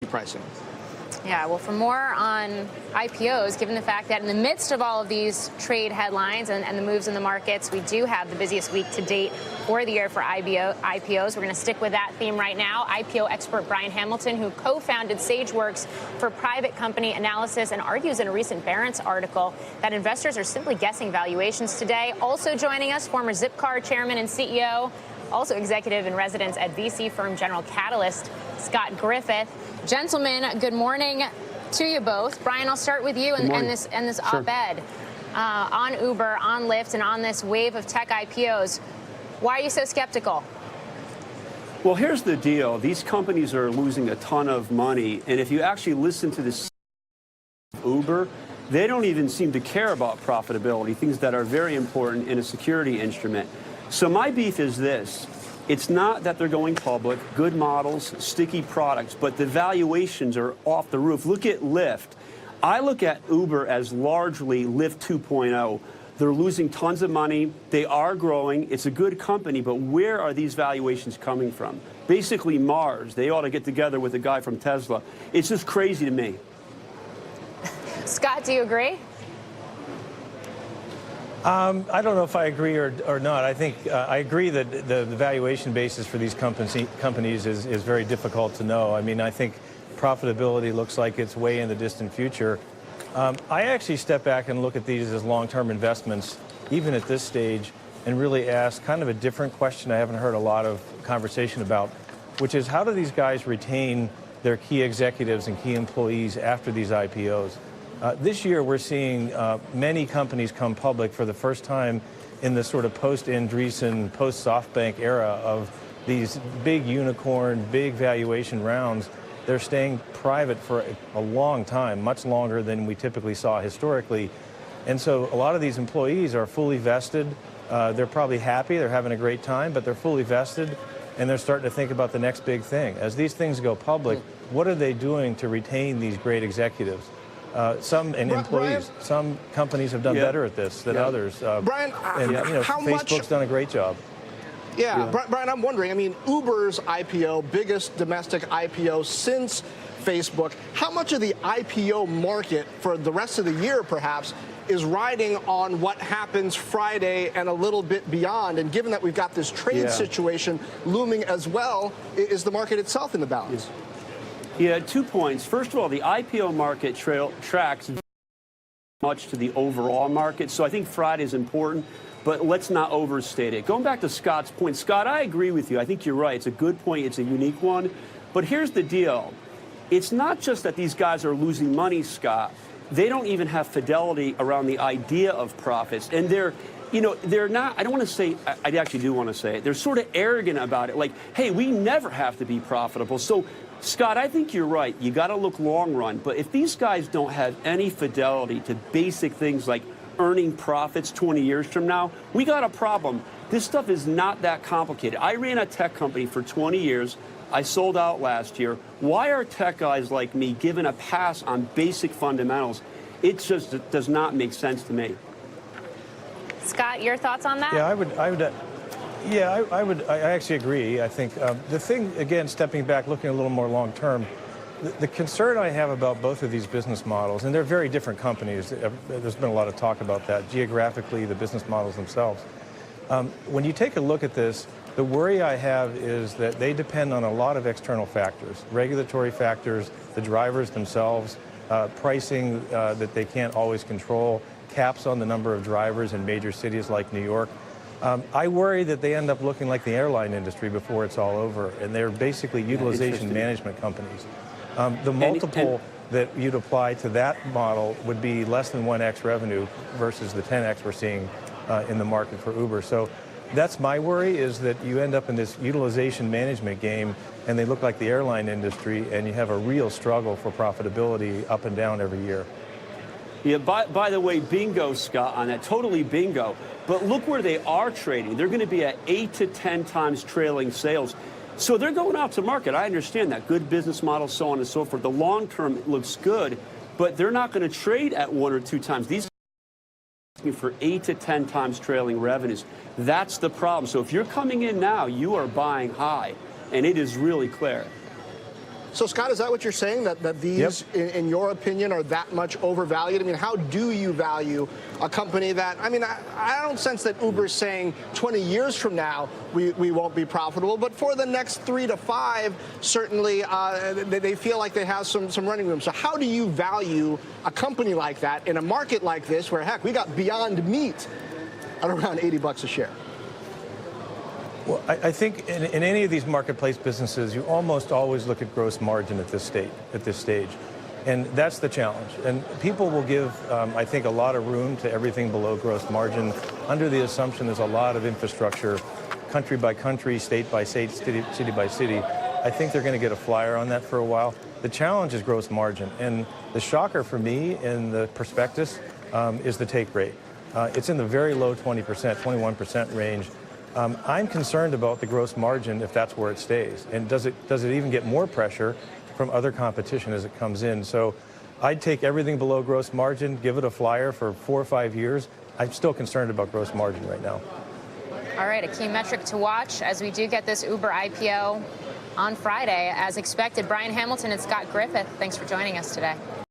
pricing. Yeah, well, for more on IPOs, given the fact that in the midst of all of these trade headlines and the moves in the markets, we do have the busiest week to date for the year for IPOs. We're going to stick with that theme right now. IPO expert Brian Hamilton, who co-founded SageWorks for private company analysis, and argues in a recent Barron's article that investors are simply guessing valuations today. Also joining us, former Zipcar chairman and CEO, also executive in residence at VC firm General Catalyst, Scott Griffith. Gentlemen, good morning to you both. Brian, I'll start with you and this Sure. op-ed on Uber, on Lyft, and on this wave of tech IPOs. Why are you so skeptical? Well, here's the deal. These companies are losing a ton of money, and if you actually listen to this Uber, they don't even seem to care about profitability, things that are very important in a security instrument. So my beef is this. It's not that they're going public, good models, sticky products, but the valuations are off the roof. Look at Lyft. I look at Uber as largely Lyft 2.0. They're losing tons of money. They are growing. It's a good company, but where are these valuations coming from? Basically Mars. They ought to get together with a guy from Tesla. It's just crazy to me. Scott, do you agree? I don't know if I agree or not. I think I agree that the valuation basis for these companies is very difficult to know. I mean, I think profitability looks like it's way in the distant future. I actually step back and look at these as long-term investments, even at this stage, and really ask kind of a different question I haven't heard a lot of conversation about, which is how do these guys retain their key executives and key employees after these IPOs? This year, we're seeing many companies come public for the first time in the sort of post-Andreessen, post-SoftBank era of these big unicorn, big valuation rounds. They're staying private for a long time, much longer than we typically saw historically. And so a lot of these employees are fully vested. They're probably happy, they're having a great time, but they're fully vested, and they're starting to think about the next big thing. As these things go public, what are they doing to retain these great executives? Some employees. Brian, some companies have done better at this than others. Brian, and how Facebook's much done a great job. Yeah, Brian, I'm wondering, I mean, Uber's IPO, biggest domestic IPO since Facebook, how much of the IPO market for the rest of the year, perhaps, is riding on what happens Friday and a little bit beyond? And given that we've got this trade situation looming as well, is the market itself in the balance? Yeah, 2 points. First of all, the IPO market tracks much to the overall market, so I think Friday is important, but let's not overstate it. Going back to Scott's point, Scott, I agree with you. I think you're right. It's a good point. It's a unique one. But here's the deal. It's not just that these guys are losing money, Scott. They don't even have fidelity around the idea of profits. And they're not, I don't want to say, I actually do want to say it. They're sort of arrogant about it. Like, hey, we never have to be profitable. So, Scott, I think you're right. You got to look long run. But if these guys don't have any fidelity to basic things like earning profits 20 years from now, we got a problem. This stuff is not that complicated. I ran a tech company for 20 years. I sold out last year. Why are tech guys like me given a pass on basic fundamentals? It just does not make sense to me. Scott, your thoughts on that? Yeah, I actually agree. I think the thing, again, stepping back, looking a little more long term, the concern I have about both of these business models, and they're very different companies. There's been a lot of talk about that, geographically, the business models themselves. When you take a look at this, the worry I have is that they depend on a lot of external factors, regulatory factors, the drivers themselves, pricing that they can't always control, caps on the number of drivers in major cities like New York. I worry that they end up looking like the airline industry before it's all over, and they're basically utilization management companies. The multiple that you'd apply to that model would be less than 1x revenue versus the 10x we're seeing in the market for Uber. So that's my worry, is that you end up in this utilization management game and they look like the airline industry, and you have a real struggle for profitability up and down every year. Yeah, by the way, bingo, Scott, on that. Totally bingo. But look where they are trading. They're going to be at 8 to 10 times trailing sales. So they're going out to market. I understand that. Good business model, so on and so forth. The long term looks good, but they're not going to trade at 1 or 2 times. These are looking for 8 to 10 times trailing revenues. That's the problem. So if you're coming in now, you are buying high, and it is really clear. So, Scott, is that what you're saying, that these, in your opinion, are that much overvalued? I mean, how do you value a company that, I mean, I don't sense that Uber's saying 20 years from now we won't be profitable, but for the next 3 to 5, certainly they feel like they have some running room. So how do you value a company like that in a market like this where, heck, we got Beyond Meat at around $80 a share? Well, I think in any of these marketplace businesses, you almost always look at gross margin at this stage. And that's the challenge. And people will give, I think, a lot of room to everything below gross margin under the assumption there's a lot of infrastructure, country by country, state by state, city by city. I think they're going to get a flyer on that for a while. The challenge is gross margin. And the shocker for me in the prospectus is the take rate. It's in the very low 20%, 21% range. I'm concerned about the gross margin if that's where it stays. And does it even get more pressure from other competition as it comes in? So I'd take everything below gross margin, give it a flyer for 4 or 5 years. I'm still concerned about gross margin right now. All right, a key metric to watch as we do get this Uber IPO on Friday, as expected. Brian Hamilton and Scott Griffith, thanks for joining us today.